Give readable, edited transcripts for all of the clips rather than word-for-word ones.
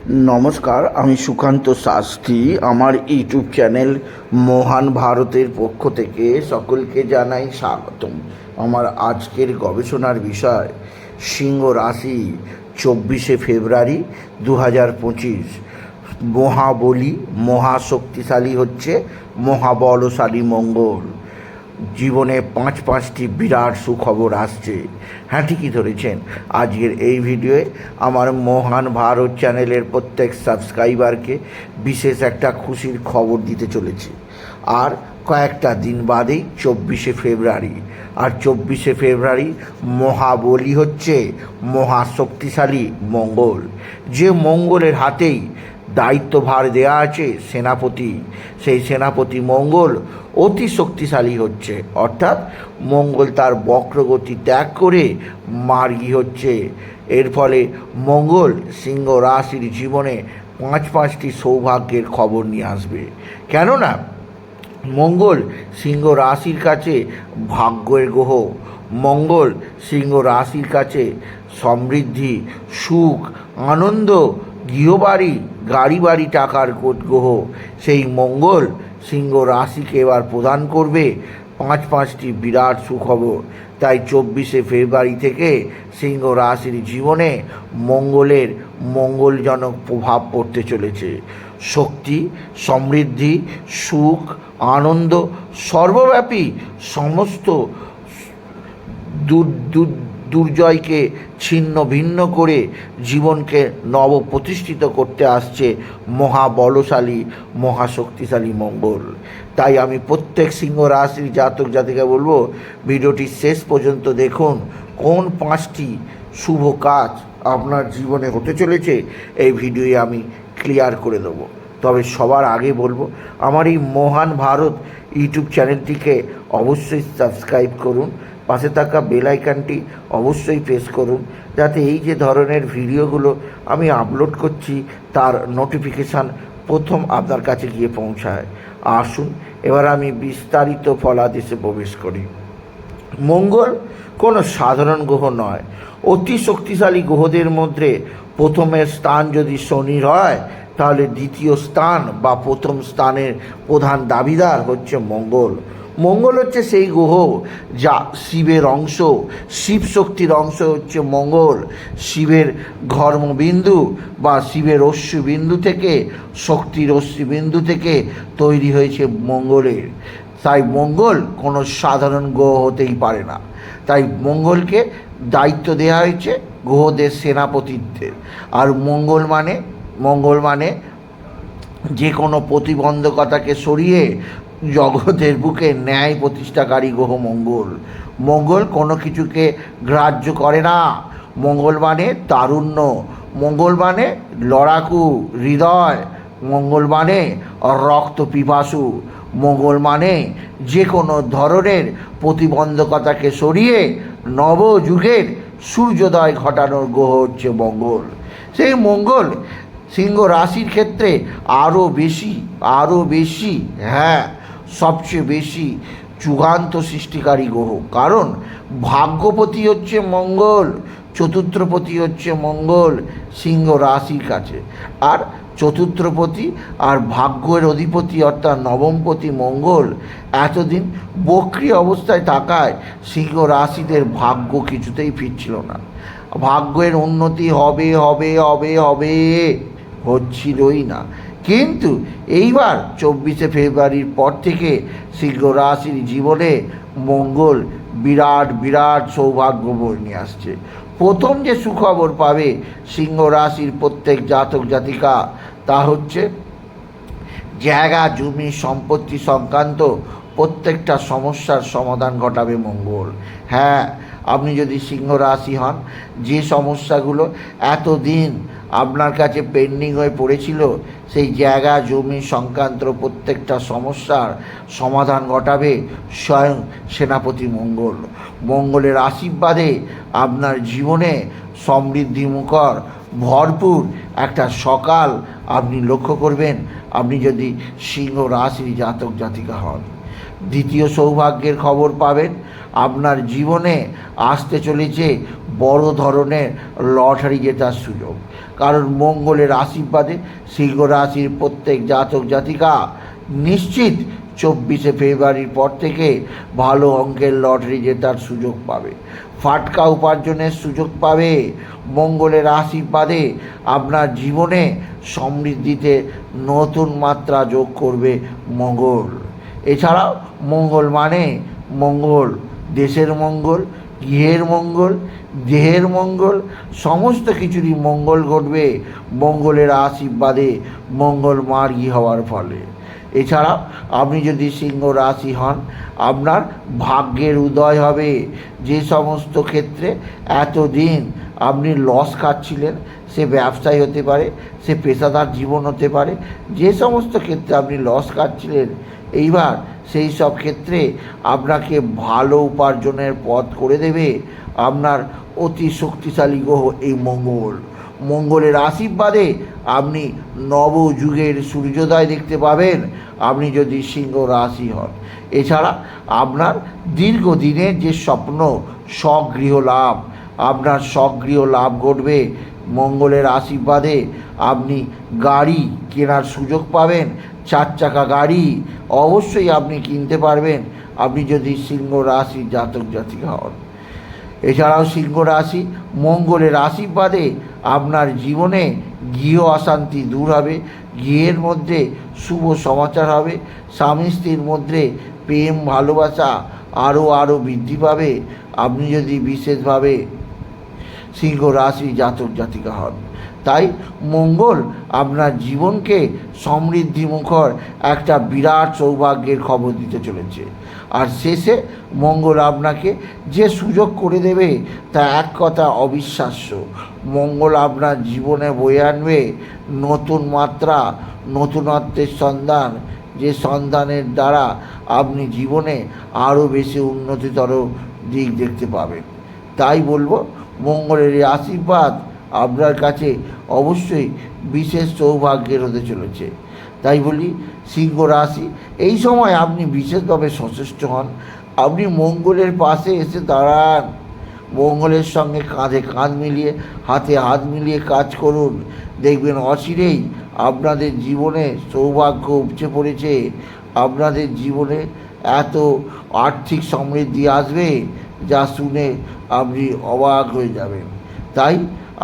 নমস্কার, আমি সুকান্ত শাস্ত্রী। আমার ইউটিউব চ্যানেল মহান ভারতের পক্ষ থেকে সকলকে জানাই স্বাগতম। আমার আজকের গবেষণার বিষয় সিংহ রাশি 24শে ফেব্রুয়ারি 2025। মহাবলী মহাশক্তিশালী হচ্ছে মহাবলশালী মঙ্গল। জীবনে পাঁচটি বিরাট সুখবর আসছে। হ্যাঁ, ঠিকই ধরেছেন। আজকের এই ভিডিওয়ে আমার মহান ভারত চ্যানেলের প্রত্যেক সাবস্ক্রাইবারকে বিশেষ একটা খুশির খবর দিতে চলেছি। আর কয়েকটা দিন বাদেই 24শে ফেব্রুয়ারি। আর 24শে ফেব্রুয়ারি মহাবলী হচ্ছে মহাশক্তিশালী মঙ্গল। যে মঙ্গলের হাতেই দায়িত্বভার দেওয়া আছে সেনাপতি, সেই সেনাপতি মঙ্গল অতি শক্তিশালী হচ্ছে, অর্থাৎ মঙ্গল তার বক্রগতি ত্যাগ করে মার্গী হচ্ছে। এর ফলে মঙ্গল সিংহ রাশির জীবনে পাঁচটি সৌভাগ্যের খবর নিয়ে আসবে। কেননা মঙ্গল সিংহ রাশির কাছে ভাগ্যের গ্রহ। মঙ্গল সিংহ রাশির কাছে সমৃদ্ধি, সুখ, আনন্দ, গৃহবাড়ি, গাড়ি বাড়ি, টাকার গ্রহ। সেই মঙ্গল সিংহ রাশিকে এবার প্রদান করবে পাঁচটি বিরাট সুখবর। তাই 24শে ফেব্রুয়ারি থেকে সিংহ রাশির জীবনে মঙ্গলের মঙ্গলজনক প্রভাব পড়তে চলেছে। শক্তি, সমৃদ্ধি, সুখ, আনন্দ, সর্বব্যাপী সমস্ত দুর্জয়কে ছিন্ন ভিন্ন করে জীবনকে নব প্রতিষ্ঠিত করতে আসছে মহাবলশালী মহাশক্তিশালী মঙ্গল। তাই আমি প্রত্যেক সিংহ রাশির জাতক জাতিকা বলবো, ভিডিওটি শেষ পর্যন্ত দেখুন। কোন পাঁচটি শুভ কাজ আপনার জীবনে হতে চলেছে এই ভিডিওয়ে আমি ক্লিয়ার করে দেবো। তবে সবার আগে বলবো, আমার এই মহান ভারত ইউটিউব চ্যানেলটিকে অবশ্যই সাবস্ক্রাইব করুন। পাশে থাকা বেল আইকনটি অবশ্যই প্রেস করুন, যাতে এই যে ধরনের ভিডিওগুলো আমি আপলোড করছি তার নোটিফিকেশান প্রথম আপনার কাছে গিয়ে পৌঁছায়। আসুন এবার আমি বিস্তারিত ফলাদেশে প্রবেশ করি। মঙ্গল কোনো সাধারণ গ্রহ নয়। অতি শক্তিশালী গ্রহদের মধ্যে প্রথমের স্থান যদি শনির হয়, তাহলে দ্বিতীয় স্থান বা প্রথম স্থানের প্রধান দাবিদার হচ্ছে মঙ্গল। মঙ্গল হচ্ছে সেই গ্রহ যা শিবের অংশ। শিব শক্তির অংশ হচ্ছে মঙ্গল। শিবের ঘর্মবিন্দু বা শিবের অশ্রুবিন্দু থেকে, শক্তির অশ্রুবিন্দু থেকে তৈরি হয়েছে মঙ্গলের। তাই মঙ্গল কোনো সাধারণ গ্রহ হতেই পারে না। তাই মঙ্গলকে দায়িত্ব দেওয়া হয়েছে গ্রহদের সেনাপতিত্বের। আর মঙ্গল মানে যে কোনো প্রতিবন্ধকতাকে সরিয়ে জগতের বুকে ন্যায় প্রতিষ্ঠাকারী গ্রহ মঙ্গল। মঙ্গল কোনো কিছুকে গ্রাহ্য করে না। মঙ্গল মানে তারুণ্য, মঙ্গল মানে লড়াকু হৃদয়, মঙ্গল মানে রক্ত পিপাসু, মঙ্গল মানে যে কোনো ধরনের প্রতিবন্ধকতাকে সরিয়ে নবযুগের সূর্যোদয় ঘটানোর গ্রহ হচ্ছে মঙ্গল। সেই মঙ্গল সিংহ রাশির ক্ষেত্রে আরও বেশি হ্যাঁ, সবচেয়ে বেশি যুগান্ত সৃষ্টিকারী গ্রহ। কারণ ভাগ্যপতি হচ্ছে মঙ্গল, চতুর্থপতি হচ্ছে মঙ্গল সিংহ রাশির কাছে। আর চতুর্থপতি আর ভাগ্যের অধিপতি অর্থাৎ নবমপতি মঙ্গল এতদিন বক্রী অবস্থায় থাকায় সিংহ রাশিদের ভাগ্য কিছুতেই ফিরছিল না। ভাগ্যের উন্নতি হবে হবে হবে হবে হচ্ছিলই না। কিন্তু এইবার 24শে ফেব্রুয়ারির পর থেকে সিংহ রাশির জীবনে মঙ্গল বিরাট সৌভাগ্য বয়ে নিয়ে আসছে। প্রথম যে সুখবর পাবে সিংহ রাশির প্রত্যেক জাতক জাতিকা, তা হচ্ছে জায়গা জমি সম্পত্তি সংক্রান্ত প্রত্যেকটা সমস্যার সমাধান ঘটাবে মঙ্গল। হ্যাঁ, আপনি যদি সিংহ রাশি হন, যে সমস্যাগুলো এতদিন আপনার কাছে পেন্ডিং হয়ে পড়েছিল, সেই জায়গা জমি সংক্রান্ত প্রত্যেকটা সমস্যার সমাধান ঘটাবে স্বয়ং সেনাপতি মঙ্গল। মঙ্গলের আশীর্বাদে আপনার জীবনে সমৃদ্ধিমুখর ভরপুর একটা সকাল আপনি লক্ষ্য করবেন, আপনি যদি সিংহ রাশির জাতক জাতিকা হন। দ্বিতীয় সৌভাগ্যের খবর পাবেন, আপনার জীবনে আসতে চলেছে বড় ধরনের লটারি জেতার সুযোগ। কারণ মঙ্গলের আশীর্বাদে সিংহ রাশির প্রত্যেক জাতক জাতিকা নিশ্চিত 24শে ফেব্রুয়ারির পর থেকে ভালো অঙ্কের লটারি জেতার সুযোগ পাবে, ফাটকা উপার্জনের সুযোগ পাবে। মঙ্গলের আশীর্বাদে আপনার জীবনে সমৃদ্ধিতে নতুন মাত্রা যোগ করবে মঙ্গল। এছাড়াও মঙ্গল মানে মঙ্গল, দেশের মঙ্গল, গৃহের মঙ্গল, দেহের মঙ্গল, সমস্ত কিছুরই মঙ্গল ঘটবে মঙ্গলের আশীর্বাদে, মঙ্গল মার্গী হওয়ার ফলে। এছাড়া আপনি যদি সিংহ রাশি হন, আপনার ভাগ্যের উদয় হবে। যে সমস্ত ক্ষেত্রে এতদিন আপনি লস খাচ্ছিলেন, সে ব্যবসায় হতে পারে, সে পেশাদার জীবন হতে পারে, যে সমস্ত ক্ষেত্রে আপনি লস খাচ্ছিলেন, এইবার সেই সব ক্ষেত্রে আপনাকে ভালো উপার্জনের পথ করে দেবে আপনার অতি শক্তিশালী গ্রহ এই মঙ্গল। মঙ্গলের আশীর্বাদে আপনি নবযুগের সূর্যোদয় দেখতে পাবেন আপনি যদি সিংহ রাশি হন। এছাড়া আপনার দীর্ঘদিনের যে স্বপ্ন স্বগৃহ লাভ, আপনার স্বগৃহ লাভ ঘটবে মঙ্গলের আশীর্বাদে। আপনি গাড়ি কেনার সুযোগ পাবেন, 4 চাকা গাড়ি অবশ্যই আপনি কিনতে পারবেন আপনি যদি সিংহ রাশি জাতক জাতিকা হন। এছাড়াও সিংহ রাশি মঙ্গলের আশীর্বাদে আপনার জীবনে গৃহ অশান্তি দূর হবে, গৃহের মধ্যে শুভ সমাচার হবে, স্বামী স্ত্রীর মধ্যে প্রেম ভালোবাসা আরও বৃদ্ধি পাবে আপনি যদি বিশেষভাবে সিংহ রাশি জাতক জাতিকা হন। তাই মঙ্গল আপনার জীবনকে সমৃদ্ধিমুখর একটা বিরাট সৌভাগ্যের খবর দিতে চলেছে। আর শেষে মঙ্গল আপনাকে যে সুযোগ করে দেবে তা এক কথা অবিশ্বাস্য। মঙ্গল আপনার জীবনে বয়ে আনবে নতুন মাত্রা, নতুনত্বের সন্ধান, যে সন্ধানের দ্বারা আপনি জীবনে আরও বেশি উন্নতিতর দিক দেখতে পাবেন। তাই বলবো মঙ্গলের এই আশীর্বাদ আপনার কাছে অবশ্যই বিশেষ সৌভাগ্যের হতে চলেছে। তাই বলি সিংহ রাশি এই সময় আপনি বিশেষভাবে সচেষ্ট হন, আপনি মঙ্গলের পাশে এসে দাঁড়ান, মঙ্গলের সঙ্গে কাঁধে কাঁধ মিলিয়ে হাতে হাত মিলিয়ে কাজ করুন, দেখবেন অচিরেই আপনাদের জীবনে সৌভাগ্য উপচে পড়েছে, আপনাদের জীবনে এত আর্থিক সমৃদ্ধি আসবে যা শুনে আপনি অবাক হয়ে যাবেন। তাই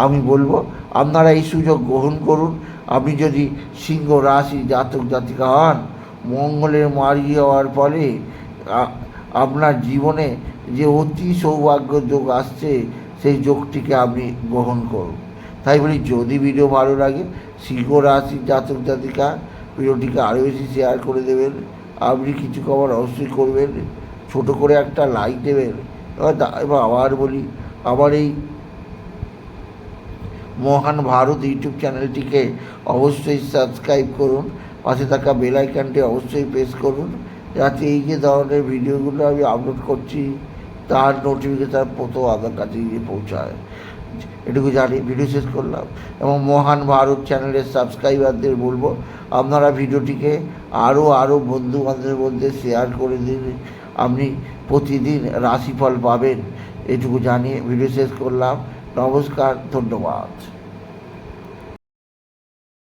আমি বলবো আপনারা এই সুযোগ গ্রহণ করুন। আপনি যদি সিংহ রাশি জাতক জাতিকা হন, মঙ্গলের মার্গী হওয়ার ফলে আপনার জীবনে যে অতি সৌভাগ্য যোগ আসছে সেই যোগটিকে আপনি গ্রহণ করুন। তাই বলি যদি ভিডিও ভালো লাগে সিংহ রাশি জাতক জাতিকা ভিডিওটিকে আরও বেশি শেয়ার করে দেবেন, আপনি কিছু খবর অবশ্যই করবেন, ছোট করে একটা লাইক দেবেন। এবার আবার বলি আমার এই মহান ভারত ইউটিউব চ্যানেলটিকে অবশ্যই সাবস্ক্রাইব করুন, পাশে থাকা বেল আইকনটি অবশ্যই প্রেস করুন যাতে এই যে ধরনের ভিডিওগুলো আমি আপলোড করছি তার নোটিফিকেশান প্রথম আপনার কাছে গিয়ে পৌঁছায়। এটুকু জানি, ভিডিও শেষ করলাম। এবং মহান ভারত চ্যানেলের সাবস্ক্রাইবারদের বলবো আপনারা ভিডিওটিকে আরও বন্ধু বান্ধবের মধ্যে শেয়ার করে দিন, আপনি প্রতিদিন রাশিফল পাবেন। এটুকু জানিয়ে ভিডিও শেষ করলাম। নমস্কার, ধন্যবাদ।